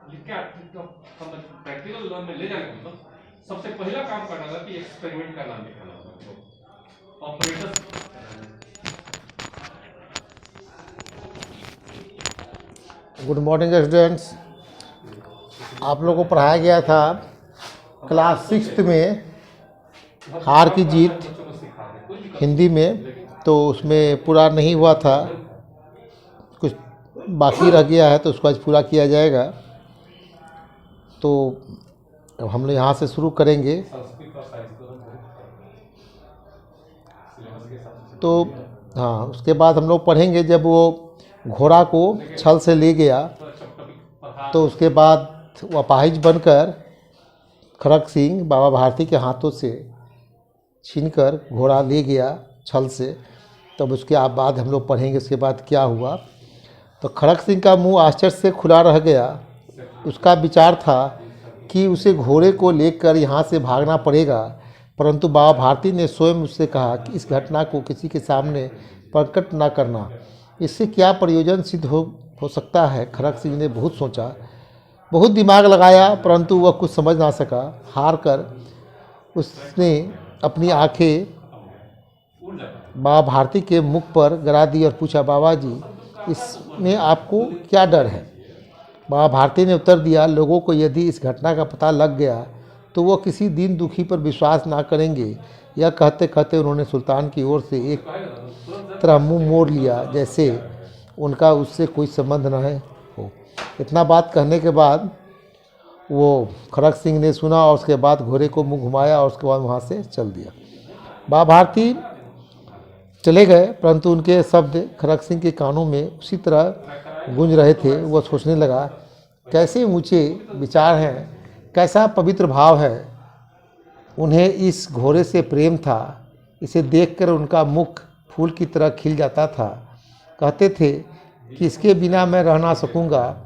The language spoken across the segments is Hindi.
लिख के प्रैक्टिकल लर्न में ले जाने का मतलब सबसे पहला काम करना था कि एक्सपेरिमेंट का नाम लिखाना था ऑपरेटर्स। Good morning students. आप लोगों को पढ़ाया गया था क्लास 6 में हार की जीत हिंदी में, तो उसमें पूरा नहीं हुआ था, कुछ बाकी रह गया है तो उसको आज पूरा किया जाएगा। तो अब हम लोग यहाँ से शुरू करेंगे। तो हाँ, उसके बाद हम लोग पढ़ेंगे जब वो घोड़ा को छल से ले गया तो उसके बाद वो अपाहिज बनकर खड़ग सिंह बाबा भारती के हाथों से छीनकर घोड़ा ले गया छल से। तब उसके बाद हम लोग पढ़ेंगे उसके बाद क्या हुआ। तो खड़ग सिंह का मुंह आश्चर्य से खुला रह गया। उसका विचार था कि उसे घोड़े को लेकर यहाँ से भागना पड़ेगा, परंतु बाबा भारती ने स्वयं उससे कहा कि इस घटना को किसी के सामने प्रकट न करना। इससे क्या प्रयोजन सिद्ध हो सकता है। खड़ग सिंह ने बहुत सोचा, बहुत दिमाग लगाया, परंतु वह कुछ समझ ना सका। हार कर उसने अपनी आंखें बाबा भारती के मुख पर गड़ा दी और पूछा, बाबा जी इसमें आपको क्या डर है। बाबा भारती ने उत्तर दिया, लोगों को यदि इस घटना का पता लग गया तो वो किसी दीन दुखी पर विश्वास ना करेंगे। यह कहते कहते उन्होंने सुल्तान की ओर से एक तरह मुंह मोड़ लिया, जैसे उनका उससे कोई संबंध न हो। इतना बात कहने के बाद वो खड़ग सिंह ने सुना और उसके बाद घोड़े को मुंह घुमाया और उसके बाद वहाँ से चल दिया। बाबा भारती चले गए, परंतु उनके शब्द खड़ग सिंह के कानों में उसी तरह गूंज रहे थे। वह सोचने लगा, कैसे ऊंचे विचार हैं, कैसा पवित्र भाव है। उन्हें इस घोड़े से प्रेम था। इसे देखकर उनका मुख फूल की तरह खिल जाता था। कहते थे कि इसके बिना मैं रह ना सकूँगा।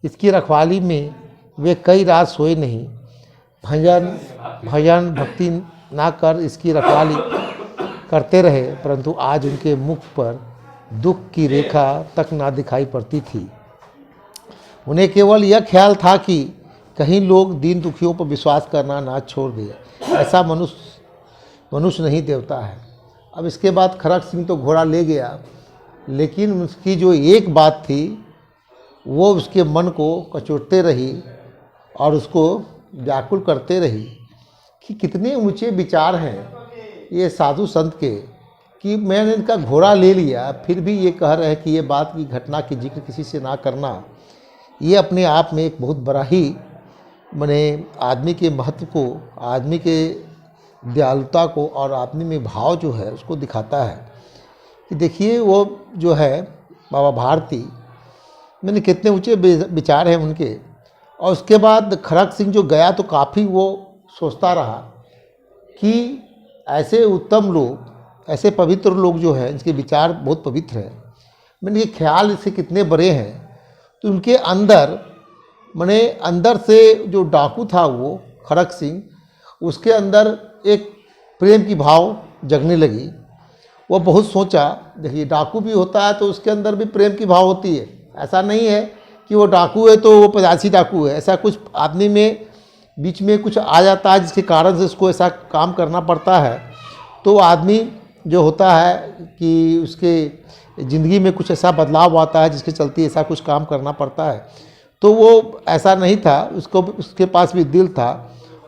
इसकी रखवाली में वे कई रात सोए नहीं। भजन भक्ति ना कर इसकी रखवाली करते रहे, परंतु आज उनके मुख पर दुख की रेखा तक ना दिखाई पड़ती थी। उन्हें केवल यह ख्याल था कि कहीं लोग दीन दुखियों पर विश्वास करना ना छोड़ दे। ऐसा मनुष्य नहीं देवता है। अब इसके बाद खड़ग सिंह तो घोड़ा ले गया, लेकिन उसकी जो एक बात थी वो उसके मन को कचोटते रही और उसको व्याकुल करते रही कि कितने ऊंचे विचार हैं ये साधु संत के, कि मैंने इनका घोड़ा ले लिया फिर भी ये कह रहे हैं कि ये बात की घटना की जिक्र किसी से ना करना। ये अपने आप में एक बहुत बड़ा ही माने आदमी के महत्व को, आदमी के दयालुता को और आदमी में भाव जो है उसको दिखाता है। कि देखिए वो जो है बाबा भारती, मैंने कितने ऊंचे विचार हैं उनके। और उसके बाद खड़ग सिंह जो गया तो काफ़ी वो सोचता रहा कि ऐसे उत्तम लोग, ऐसे पवित्र लोग जो हैं, इनके विचार बहुत पवित्र हैं, मैंने ये ख्याल इससे कितने बड़े हैं। तो उनके अंदर मैंने अंदर से जो डाकू था वो खड़ग सिंह, उसके अंदर एक प्रेम की भाव जगने लगी। वो बहुत सोचा, देखिए डाकू भी होता है तो उसके अंदर भी प्रेम की भाव होती है। ऐसा नहीं है कि वो डाकू है तो वो पचासी डाकू है। ऐसा कुछ आदमी में बीच में कुछ आ जाता है जिसके कारण से उसको ऐसा काम करना पड़ता है। तो आदमी जो होता है कि उसके ज़िंदगी में कुछ ऐसा बदलाव आता है जिसके चलते ऐसा कुछ काम करना पड़ता है। तो वो ऐसा नहीं था, उसके पास भी दिल था।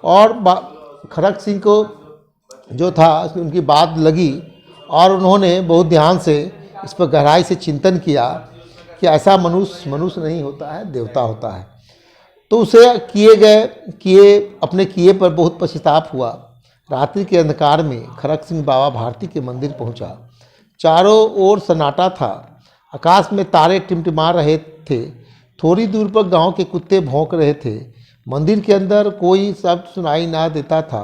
और खड़ग सिंह को जो था उनकी बात लगी और उन्होंने बहुत ध्यान से इस पर गहराई से चिंतन किया कि ऐसा मनुष्य नहीं होता है, देवता होता है। तो उसे अपने किए पर बहुत पछतावा हुआ। रात्रि के अंधकार में खड़ग सिंह बाबा भारती के मंदिर पहुंचा। चारों ओर सन्नाटा था। आकाश में तारे टिमटिमा रहे थे। थोड़ी दूर पर गांव के कुत्ते भौंक रहे थे। मंदिर के अंदर कोई शब्द सुनाई ना देता था।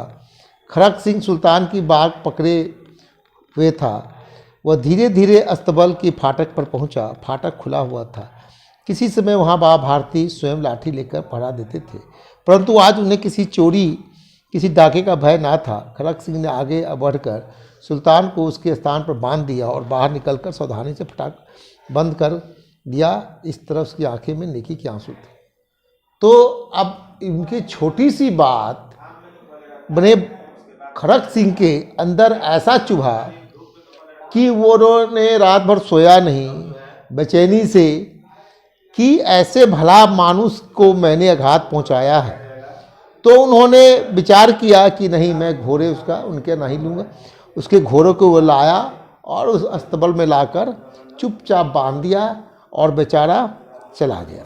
खड़ग सिंह सुल्तान की बाग पकड़े हुए था। वह धीरे धीरे अस्तबल के फाटक पर पहुंचा। फाटक खुला हुआ था। किसी समय वहां बाबा भारती स्वयं लाठी लेकर पहरा देते थे, परंतु आज उन्हें किसी चोरी, किसी डाके का भय ना था। खड़ग सिंह ने आगे बढ़कर सुल्तान को उसके स्थान पर बांध दिया और बाहर निकलकर सावधानी से फटाक बंद कर दिया। इस तरफ उसकी आंखें में नेकी के आंसू थे। तो अब इनकी छोटी सी बात बने खड़क सिंह के अंदर ऐसा चुभा कि वो उन्होंने रात भर सोया नहीं बेचैनी से, कि ऐसे भला मानुष को मैंने आघात पहुंचाया है। तो उन्होंने विचार किया कि नहीं, मैं घोड़े उसका उनके नहीं लूँगा। उसके घोड़ों को वो लाया और उस अस्तबल में लाकर चुपचाप बांध दिया और बेचारा चला गया।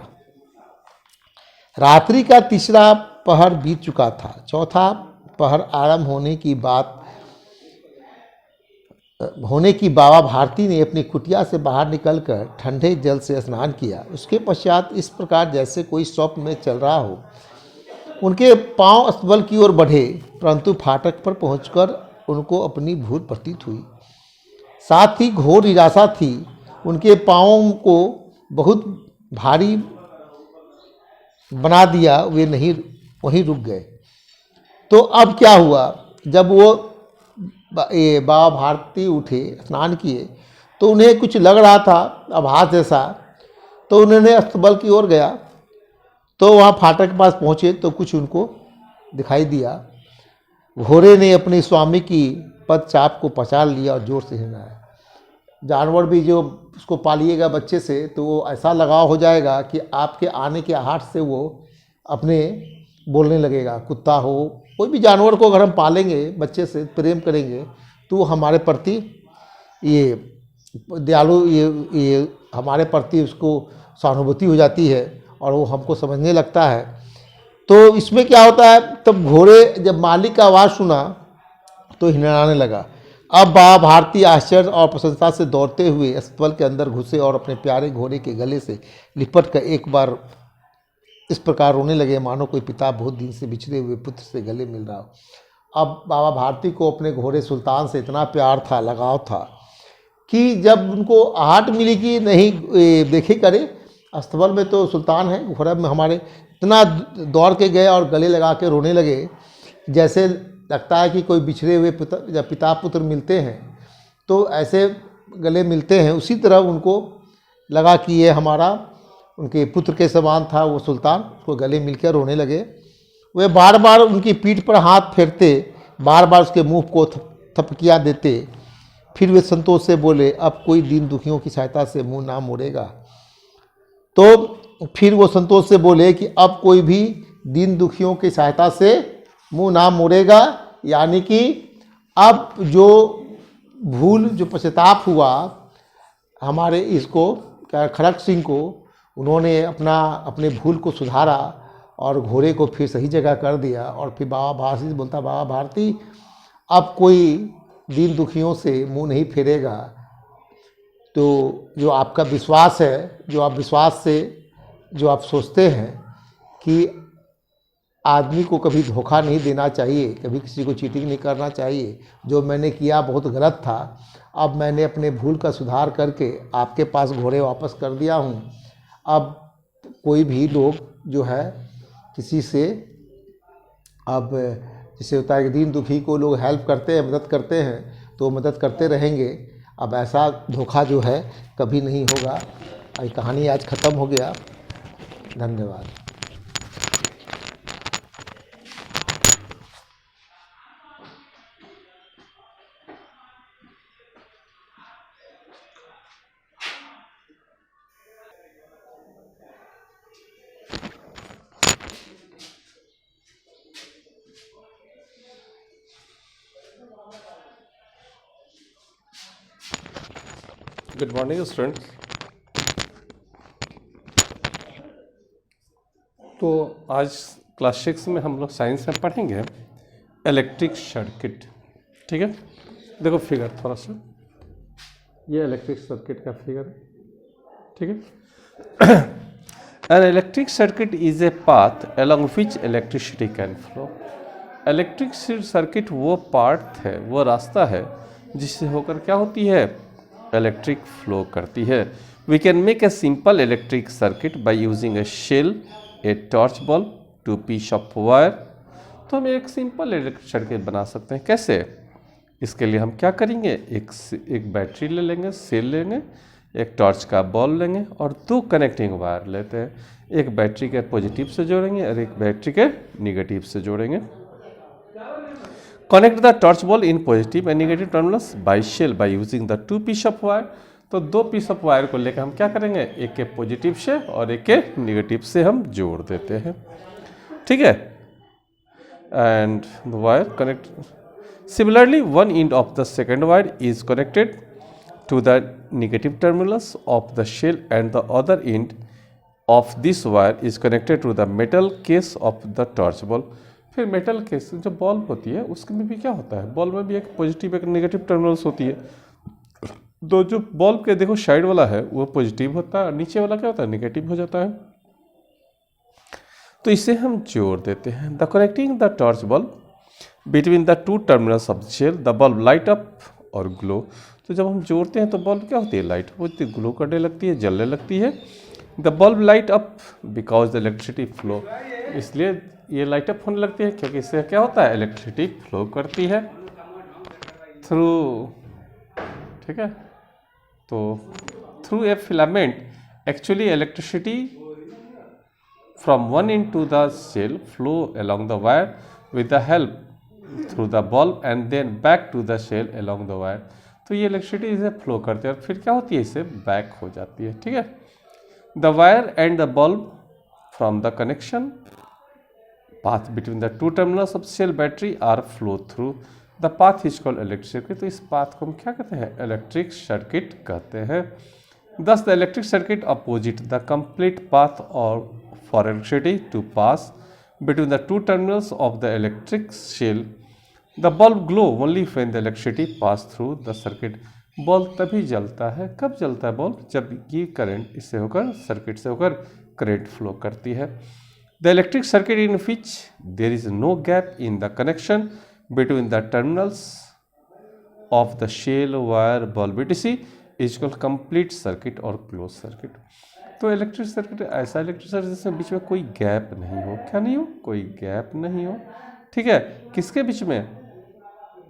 रात्रि का तीसरा पहर बीत चुका था। चौथा पहर आरंभ होने की बाबा भारती ने अपनी कुटिया से बाहर निकलकर ठंडे जल से स्नान किया। उसके पश्चात इस प्रकार जैसे कोई स्वप्न में चल रहा हो उनके पांव अस्तबल की ओर बढ़े, परंतु फाटक पर पहुंचकर उनको अपनी भूल प्रतीत हुई। साथ ही घोर निराशा थी। उनके पांवों को बहुत भारी बना दिया, वे नहीं वहीं रुक गए। तो अब क्या हुआ, जब वो बाबा भारती उठे, स्नान किए, तो उन्हें कुछ लग रहा था आभास जैसा। तो उन्होंने अस्तबल की ओर गया, तो वहाँ फाटक के पास पहुँचे तो कुछ उनको दिखाई दिया। घोड़े ने अपने स्वामी की पदचाप को पहचान लिया और जोर से हिलाया। जानवर भी जो उसको पालिएगा बच्चे से, तो वो ऐसा लगाव हो जाएगा कि आपके आने के आहट से वो अपने बोलने लगेगा। कुत्ता हो, कोई भी जानवर को अगर हम पालेंगे, बच्चे से प्रेम करेंगे, तो वो हमारे प्रति ये दयालु, ये हमारे प्रति उसको सहानुभूति हो जाती है और वो हमको समझने लगता है। तो इसमें क्या होता है, तब घोड़े जब मालिक का आवाज़ सुना तो हिलने लगा। अब बाबा भारती आश्चर्य और प्रसन्नता से दौड़ते हुए अस्तबल के अंदर घुसे और अपने प्यारे घोड़े के गले से लिपट कर एक बार इस प्रकार रोने लगे मानो कोई पिता बहुत दिन से बिछड़े हुए पुत्र से गले मिल रहा हो। अब बाबा भारती को अपने घोड़े सुल्तान से इतना प्यार था, लगाव था, कि जब उनको आहट मिली कि नहीं देखे करे, अस्तबल में तो सुल्तान है, घोड़ा में हमारे, इतना दौड़ के गए और गले लगा के रोने लगे। जैसे लगता है कि कोई बिछड़े हुए जब पिता पुत्र मिलते हैं तो ऐसे गले मिलते हैं, उसी तरह उनको लगा कि ये हमारा उनके पुत्र के समान था वो सुल्तान। उसको गले मिलकर रोने लगे। वे बार बार उनकी पीठ पर हाथ फेरते, बार बार उसके मुंह को थपकियाँ देते। फिर वे संतोष से बोले, अब कोई दीन दुखियों की सहायता से मुंह ना मोड़ेगा। तो फिर वो संतोष से बोले कि अब कोई भी दीन दुखियों की सहायता से मुंह ना मोड़ेगा, यानी कि अब जो भूल, जो पश्चाताप हुआ हमारे इसको क्या खड़क सिंह को, उन्होंने अपने भूल को सुधारा और घोड़े को फिर सही जगह कर दिया। और फिर बाबा भारती से बोलता, बाबा भारती अब कोई दीन दुखियों से मुंह नहीं फेरेगा। तो जो आपका विश्वास है, जो आप विश्वास से जो आप सोचते हैं कि आदमी को कभी धोखा नहीं देना चाहिए, कभी किसी को चीटिंग नहीं करना चाहिए, जो मैंने किया बहुत गलत था। अब मैंने अपने भूल का सुधार करके आपके पास घोड़े वापस कर दिया हूँ। अब कोई भी लोग जो है किसी से, अब जैसे होता है कि दीन दुखी को लोग हेल्प करते हैं, मदद करते हैं, तो मदद करते रहेंगे। अब ऐसा धोखा जो है कभी नहीं होगा। ये कहानी आज ख़त्म हो गया। धन्यवाद। Good morning students. तो आज क्लास 6 में हम लोग साइंस में पढ़ेंगे इलेक्ट्रिक सर्किट। ठीक है, देखो फिगर थोड़ा सा, ये इलेक्ट्रिक सर्किट का फिगर है। ठीक है, an electric circuit is a path along which electricity can flow. Electric circuit वो पाथ है, वो रास्ता है जिससे होकर क्या होती है, इलेक्ट्रिक फ्लो करती है। We can make a simple electric circuit by using a cell, a torch bulb, 2 piece of wire. तो हम एक सिंपल इलेक्ट्रिक सर्किट बना सकते हैं। कैसे? इसके लिए हम क्या करेंगे, एक बैटरी ले लेंगे, सेल लेंगे, एक टॉर्च का बॉल लेंगे और दो कनेक्टिंग वायर लेते हैं, एक बैटरी के पॉजिटिव से जोड़ेंगे और एक बैटरी के निगेटिव से जोड़ेंगे। Connect the torch bulb in positive and negative terminals by cell by using the 2 piece of wire. तो 2 पीस ऑफ वायर को लेकर हम क्या करेंगे, एक के पॉजिटिव से और एक के निगेटिव से हम जोड़ देते हैं, ठीक है। And the wire connect similarly one end of the second wire is connected to the negative terminals of the shell and the other end of this wire is connected to the metal case of the torch ball। फिर मेटल केस जो बल्ब होती है उसमें भी क्या होता है, बल्ब में भी एक पॉजिटिव एक नेगेटिव टर्मिनल्स होती है। तो जो बल्ब के देखो साइड वाला है वो पॉजिटिव होता है और नीचे वाला क्या होता है, नेगेटिव हो जाता है। तो इसे हम जोड़ देते हैं। The connecting the torch bulb between the 2 terminals of the cell the bulb light up और ग्लो। तो जब हम जोड़ते हैं तो बल्ब क्या होती है, लाइट होती है, ग्लो करने लगती है, जलने लगती है। The bulb light up because the electricity flow, इसलिए ये लाइट अप होने लगती है क्योंकि इससे क्या होता है, इलेक्ट्रिसिटी फ्लो करती है थ्रू, ठीक है। तो through a filament actually electricity from one end to the cell flow along the wire with the help through the bulb and then back to the shell along the wire। तो ये इलेक्ट्रिसिटी इसे फ्लो करती है और फिर क्या होती है, इसे बैक हो जाती है, ठीक है। The wire and the bulb from the connection path between the 2 terminals of cell battery are flow through the path is called electric circuit. तो इस पाथ को हम क्या कहते हैं, इलेक्ट्रिक सर्किट कहते हैं। Thus the electric circuit opposite the complete path और for electricity to pass between the 2 terminals of the electric shell the bulb glow only when the electricity pass through the circuit। Bulb तभी जलता है, कब जलता है बल्ब, जब ये करंट इससे होकर सर्किट से होकर करंट फ्लो करती है। The electric circuit in which there is no gap in the connection between the terminals of the cell wire bulb etc is called complete circuit और क्लोज सर्किट। तो इलेक्ट्रिक सर्किट ऐसा इलेक्ट्रिक सर्किट जिसमें बीच में कोई गैप नहीं हो, क्या नहीं हो, कोई गैप नहीं हो, ठीक है। किसके बीच में,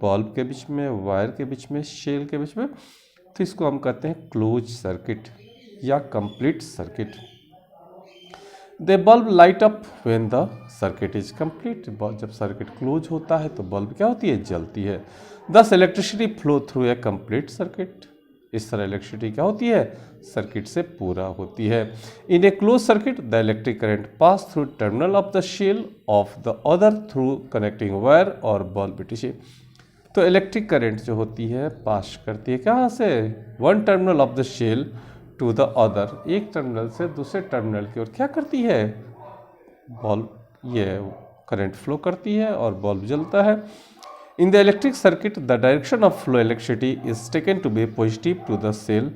बल्ब के बीच में, वायर के बीच में, शेल के बीच में। तो इसको हम कहते हैं क्लोज सर्किट या complete circuit. The bulb light up when the circuit is complete, जब सर्किट क्लोज होता है तो बल्ब क्या होती है, जलती है। दस इलेक्ट्रिसिटी फ्लो थ्रू ए कंप्लीट सर्किट, इस तरह इलेक्ट्रिसिटी क्या होती है, सर्किट से पूरा होती है। In a close circuit the electric current pass through terminal of the shell of the other through connecting wire और बल्ब etc। तो इलेक्ट्रिक करंट जो होती है पास करती है कहाँ से, one terminal of the shell to the other, एक टर्मिनल से दूसरे टर्मिनल की ओर क्या करती है, बल्ब ये करंट फ्लो करती है और बल्ब जलता है। In the electric circuit, the direction of flow electricity is taken to be positive to the cell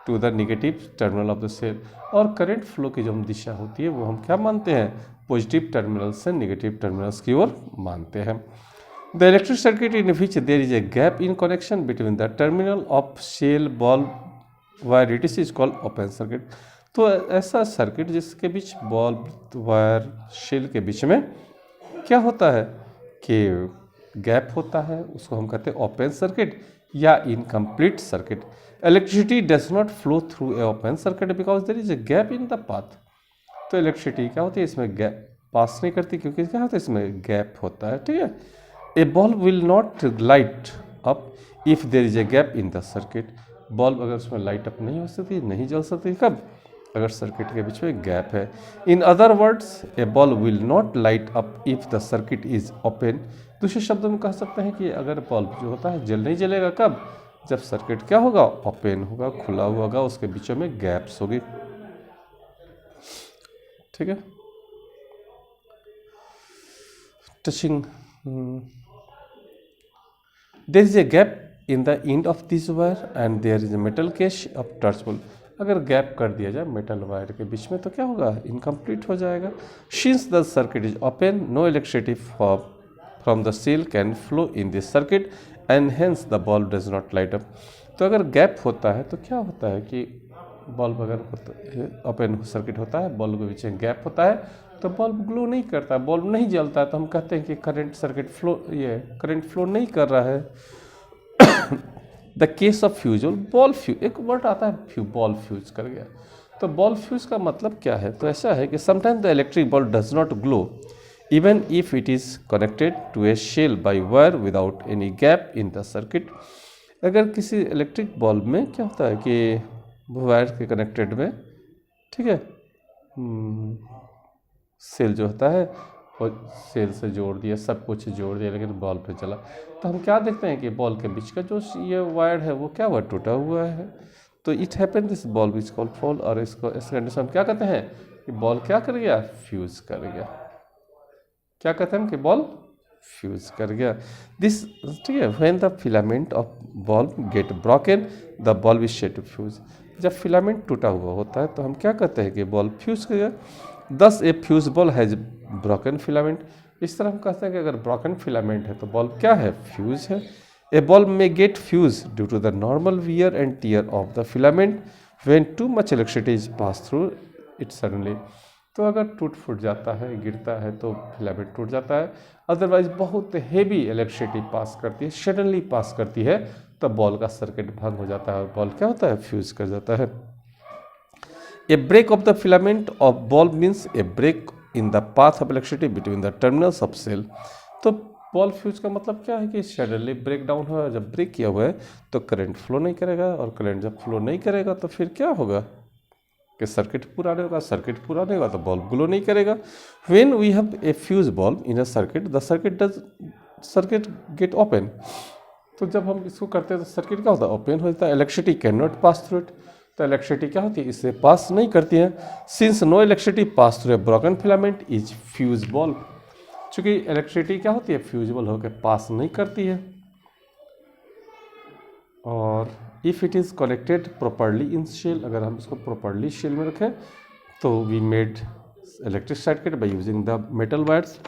to the negative terminal of the cell। और करंट फ्लो की जो हम दिशा होती है वो हम क्या मानते हैं, पॉजिटिव टर्मिनल से नेगेटिव टर्मिनल्स की ओर मानते हैं। The electric circuit in which there is a gap in connection between the terminal of cell bulb wire etc is called open circuit. तो ऐसा सर्किट जिसके बीच बल्ब वायर शेल के बीच में क्या होता है कि गैप होता है, उसको हम कहते हैं ओपन सर्किट या incomplete circuit. Electricity does not flow through a open circuit because there is a gap in the path. तो इलेक्ट्रिसिटी क्या होती है, इसमें गैप पास नहीं करती क्योंकि क्या होता है, इसमें गैप होता है, ठीक है। A bulb will not light up if there is a gap in the circuit. Bulb अगर उसमें लाइट अप नहीं हो सकती, नहीं जल सकती, कब, अगर सर्किट के बीच में गैप है। In other words A bulb will not light up if the circuit is open. दूसरे शब्दों में कह सकते हैं कि अगर बल्ब जो होता है जल नहीं जलेगा, कब, जब सर्किट क्या होगा, ओपन होगा, खुला हुआ होगा, उसके बीचों में गैप्स होगी, ठीक है। Touching there is a gap in the end of this wire and there is a metal case of torch bulb. अगर गैप कर दिया जाए मेटल वायर के बीच में तो क्या होगा, इनकम्प्लीट हो जाएगा। Since the circuit is open no electricity from the cell can flow in this circuit and hence the bulb does not light up. तो अगर गैप होता है तो क्या होता है कि बल्ब अगर ओपन सर्किट होता है, बल्ब के बीच में गैप होता है तो बल्ब ग्लो नहीं करता, बल्ब नहीं जलता, तो हम कहते हैं कि करंट सर्किट फ्लो, ये करंट फ्लो नहीं कर रहा है। The case of fuse ball fuse, एक वर्ड आता है बॉल फ्यूज कर गया। तो बॉल फ्यूज का मतलब क्या है? तो ऐसा है कि sometime the electric bulb does not glow even if it is connected to a cell by wire without any gap in the circuit. अगर किसी इलेक्ट्रिक बल्ब में क्या होता है कि वायर के कनेक्टेड में, ठीक है, सेल जो होता है और सेल से जोड़ दिया, सब कुछ जोड़ दिया, लेकिन बॉल पे चला, तो हम क्या देखते हैं कि बॉल के बीच का जो ये वायर है वो क्या हुआ, टूटा हुआ है। तो it happen this ball which called fall, और इसको इस कंडीशन में क्या कहते हैं कि बॉल क्या कर गया, फ्यूज कर गया। क्या कहते हैं कि बॉल फ्यूज कर गया। दिस, ठीक है, when the filament of bulb get broken the bulb is said to fuse. जब फिलामेंट टूटा हुआ होता है तो हम क्या कहते हैं कि बल्ब फ्यूज कर गया। Thus a fuse ball has broken filament. इस तरह हम कहते हैं कि अगर ब्रोकन फिलामेंट है तो बल्ब क्या है, फ्यूज है। A bulb may get fuse due to the normal wear and tear of the filament when too much electricity is pass through it suddenly. तो अगर टूट फूट जाता है, गिरता है तो फिलामेंट टूट जाता है। अदरवाइज बहुत हेवी इलेक्ट्रिसिटी पास करती है, सडनली पास करती है, तो बॉल का सर्किट भंग हो जाता है और बॉल क्या होता है, फ्यूज कर जाता है। A break of the filament of bulb means a break in the path of electricity between the terminals of cell. तो बॉल फ्यूज का मतलब क्या है कि सडनली ब्रेक डाउन हुआ, जब ब्रेक किया हुआ है तो करंट फ्लो नहीं करेगा, और करंट जब फ्लो नहीं करेगा तो फिर क्या होगा कि सर्किट पूरा नहीं होगा, सर्किट पूरा नहीं होगा तो बल्ब ग्लो नहीं करेगा। When we have a fuse bulb in a circuit the circuit get open. तो जब हम इसको करते हैं तो सर्किट क्या होता है, ओपन हो जाता है। Electricity can not pass through it, तो इलेक्ट्रिसिटी क्या होती है, इससे पास नहीं करती है। Since no electricity pass through a broken filament is fuse bulb. चूँकि इलेक्ट्रिसिटी क्या होती है, फ्यूजिबल होकर पास नहीं करती है। और if it is connected properly in cell, अगर हम इसको प्रॉपरली शेल में रखें तो we made electric circuit by using the metal wires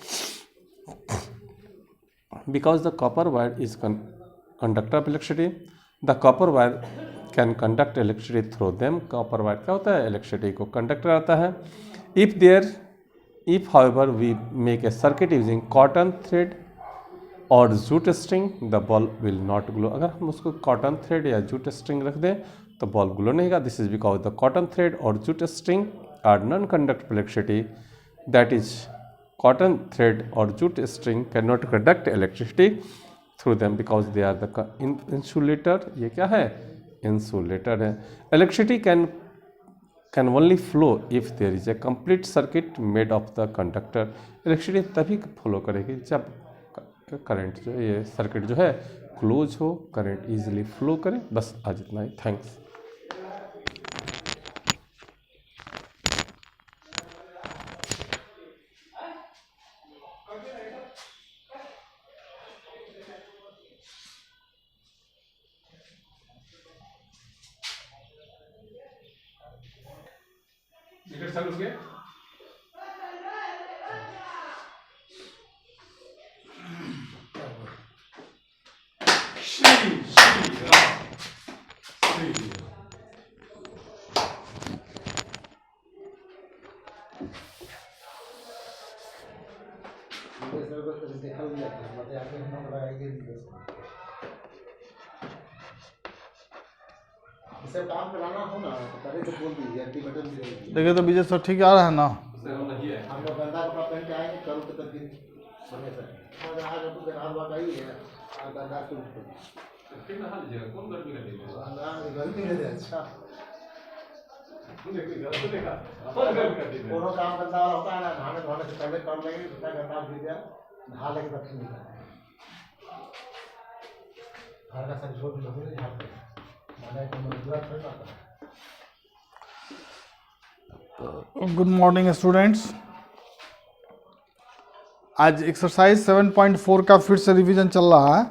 because the copper wire is conductor of electricity. The copper wire can conduct electricity through them. Copper wire क्या होता है, इलेक्ट्रिसिटी को कंडक्ट कराता है। If however we make a circuit using cotton thread और jute string the bulb will not glow. अगर हम उसको कॉटन थ्रेड या जूट स्ट्रिंग रख दें तो बल्ब ग्लो नहीं होगा। This is because the cotton thread और jute string are non conductive electricity, that is cotton thread और jute string can not conduct electricity through them because they are the insulator. ये क्या है, इंसुलेटर है। Electricity can only flow if there is a complete circuit made of the conductor. Electricity तभी फ्लो करेगी जब करंट जो ये सर्किट जो है क्लोज हो, करंट इजीली फ्लो करे। बस आज इतना ही, थैंक्स। देखिए तो विजय सर ठीक आ रहा है ना। हम लोग गंदा कपड़ा पहन के आएंगे कल के तक दिन बने सर और आज तो गनार बात आई है और गंदा फिर नहा लीजिएगा, कौन गर्मी लगेगी, गर्मी है। अच्छा कोनो काम गंदा वाला होता है ना, नहाने धोने से पहले कर लेंगे, जितना गंदा भीग गया नहा लेंगे तब फिर निकलेंगे। घर का सब छोड़ नहीं झाड़ते माने तो मजदूर थोड़ी ना आता। Good morning students. आज एक्सरसाइज 7.4 का फिर से रिवीजन चल रहा है।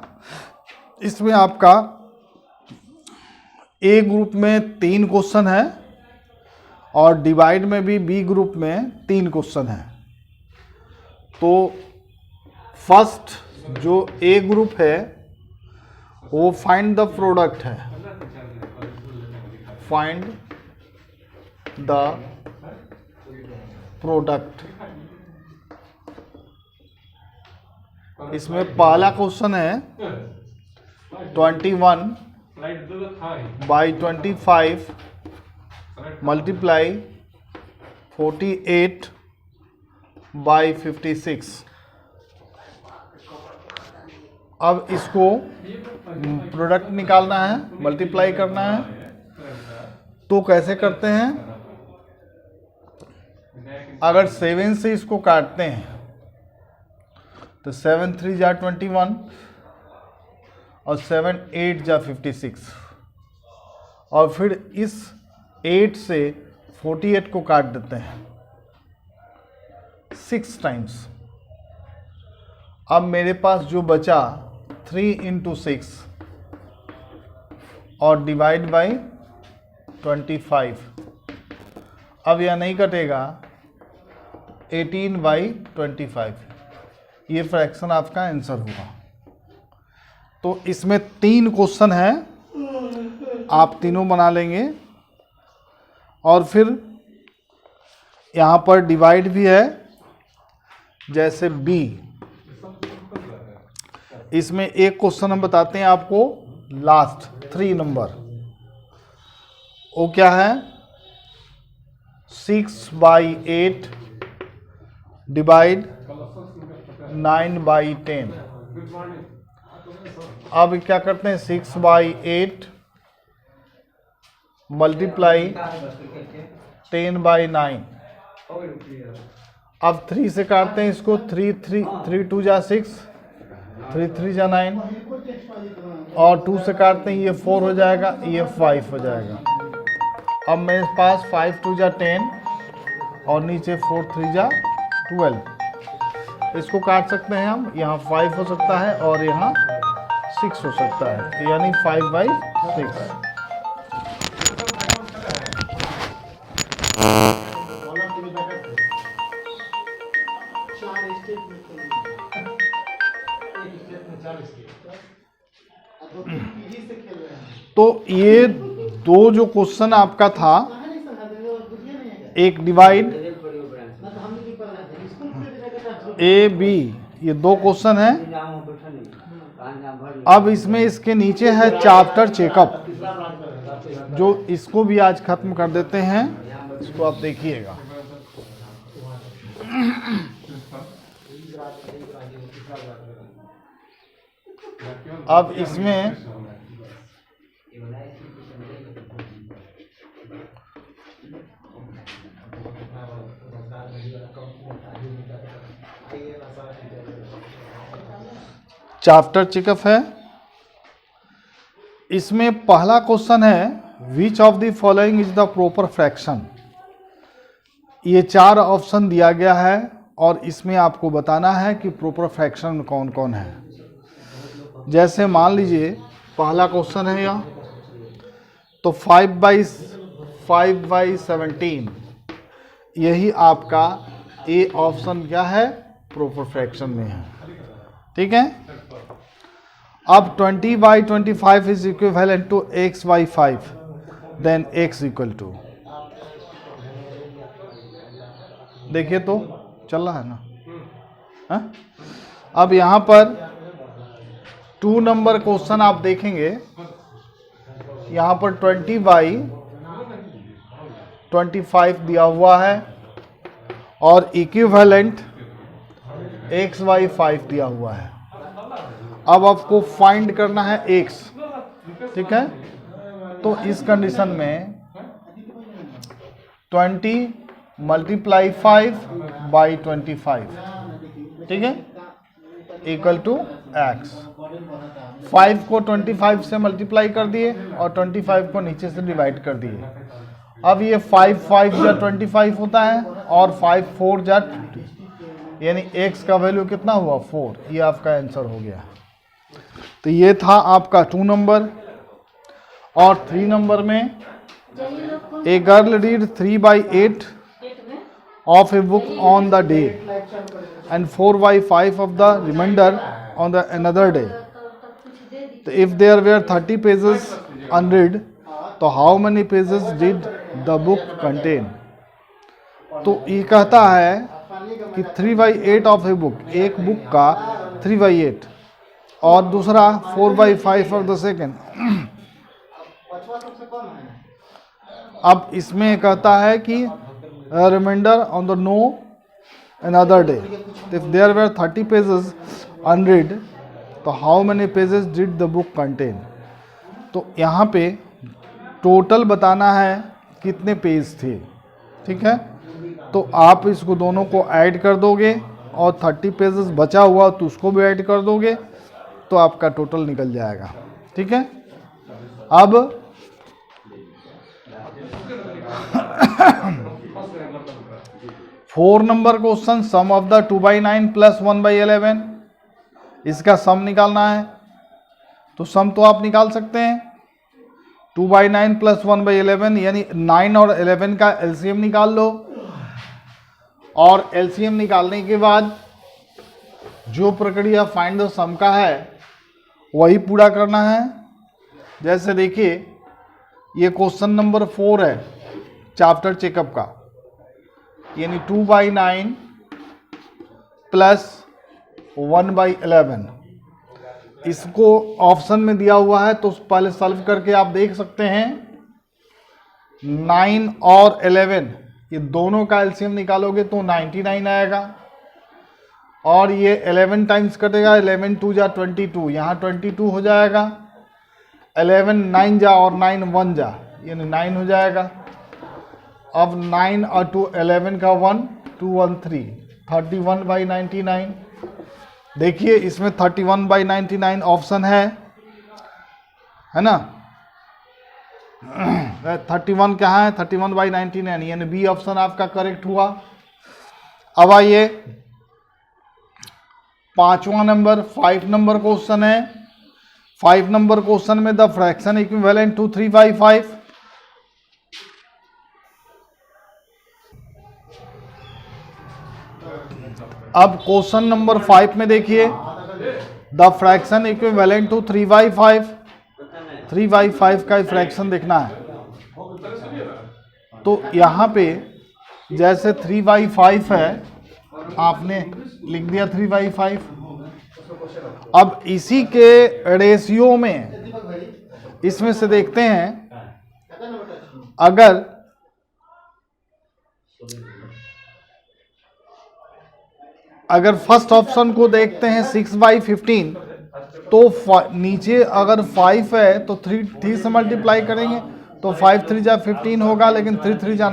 इसमें आपका ए ग्रुप में 3 क्वेश्चन है और डिवाइड में भी बी ग्रुप में 3 क्वेश्चन है। तो फर्स्ट जो ए ग्रुप है वो फाइंड द प्रोडक्ट है, फाइंड द प्रोडक्ट। इसमें पहला क्वेश्चन है 21 बाई 25 मल्टीप्लाई 48 बाई 56। अब इसको प्रोडक्ट निकालना है, मल्टीप्लाई करना है। तो कैसे करते हैं? अगर 7 से इसको काटते हैं तो 7 3 जा 21 और 7 8 जा 56, और फिर इस 8 से 48 को काट देते हैं 6 टाइम्स। अब मेरे पास जो बचा 3 × 6 और डिवाइड बाई 25। अब यह नहीं कटेगा, 18/25 ये फ्रैक्शन आपका आंसर होगा। तो इसमें 3 क्वेश्चन है, आप तीनों बना लेंगे। और फिर यहाँ पर डिवाइड भी है, जैसे बी। इसमें एक क्वेश्चन हम बताते हैं आपको, लास्ट 3 नंबर। वो क्या है? 6/8 डिवाइड 9/10। अब क्या करते हैं? 6/8 मल्टीप्लाई 10/9। अब 3 से काटते हैं इसको, 3 2 जा 6, 3 3 जा 9, और 2 से काटते हैं, ये 4 हो जाएगा, ये 5 हो जाएगा। अब मेरे पास 5 2 जा 10 और नीचे 4 3 जा 12। इसको काट सकते हैं हम, यहाँ 5 हो सकता है और यहाँ 6 हो सकता है, यानी 5/6। तो ये 2 जो क्वेश्चन आपका था, एक डिवाइड ए बी, ये 2 क्वेश्चन है। अब इसमें इसके नीचे है चैप्टर चेकअप, जो इसको भी आज खत्म कर देते हैं। इसको आप देखिएगा। अब इसमें चैप्टर चेकअप है। इसमें पहला क्वेश्चन है, which of the following is the proper fraction. ये 4 ऑप्शन दिया गया है और इसमें आपको बताना है कि प्रॉपर फ्रैक्शन कौन कौन है। जैसे मान लीजिए पहला क्वेश्चन है यह, तो 5/17 यही आपका ए ऑप्शन क्या है? प्रॉपर फ्रैक्शन में है। ठीक है। अब 20/25 is equivalent to x/5, then x equal to, देखिए तो चल रहा है ना। हा? अब यहां पर 2 नंबर क्वेश्चन आप देखेंगे, यहां पर 20/25 दिया हुआ है और इक्विवेलेंट x/5 दिया हुआ है। अब आपको फाइंड करना है x, ठीक है। तो इस कंडीशन में 20 × 5/25, ठीक है, इक्वल टू x। 5 को 25 से मल्टीप्लाई कर दिए और 25 को नीचे से डिवाइड कर दिए। अब ये 5 5 जा 25 होता है और 5 4 जा, यानी x का वैल्यू कितना हुआ? 4। ये आपका आंसर हो गया। तो ये था आपका 2 नंबर। और 3 नंबर में, a girl read 3/8 of a book on the day and 4/5 of the remainder on the another day. So if there were 30 pages unread, तो how many pages did the book contain? तो ये कहता है कि 3/8 of a book, एक बुक का 3/8, और दूसरा 4/5 of the second, अब इसमें कहता है कि remainder on the no another day. If there were 30 pages unread, तो how many pages did the book contain? तो यहाँ पे टोटल बताना है कितने पेज थे, ठीक है। तो आप इसको दोनों को ऐड कर दोगे और 30 पेजेस बचा हुआ तो उसको भी ऐड कर दोगे तो आपका टोटल निकल जाएगा, ठीक है। अब four number question, sum of the 2/9 plus 1/11, इसका सम निकालना है। तो सम तो आप निकाल सकते हैं, 2/9 प्लस 1/11 यानी 9 और 11 का एलसीएम निकाल लो, और एलसीएम निकालने के बाद जो प्रक्रिया फाइंड द सम का है वही पूरा करना है। जैसे देखिए ये क्वेश्चन नंबर 4 है चैप्टर चेकअप का, यानी 2/9 प्लस 1/11, इसको ऑप्शन में दिया हुआ है तो पहले सॉल्व करके आप देख सकते हैं। 9 और 11 ये दोनों का एलसीएम निकालोगे तो 99 आएगा, और ये 11 टाइम्स कटेगा, 11 2 जा 22, यहाँ 22 हो जाएगा, 11 9 जा और 9 1 जा, यानी 9 हो जाएगा। अब 9 और 2 11 का 1 2 1 3, 31/99। देखिए इसमें 31/99 ऑप्शन है ना। 31 कहाँ है, 31/99, यानी बी ऑप्शन आपका करेक्ट हुआ। अब आइए पांचवा नंबर, 5 नंबर क्वेश्चन है। 5 नंबर क्वेश्चन में द फ्रैक्शन इक्विवेलेंट टू 3/5। अब क्वेश्चन नंबर 5 में देखिए, द फ्रैक्शन इक्विवेलेंट टू 3/5, 3/5 का फ्रैक्शन देखना है। तो यहाँ पे जैसे 3/5 है, आपने लिख दिया 3/5। अब इसी के रेशियो में इसमें से देखते हैं, अगर फर्स्ट ऑप्शन को देखते हैं 6/15, तो नीचे अगर 5 है तो 3 से मल्टीप्लाई करेंगे तो 5 3 जा 15 होगा, लेकिन 3 3 जा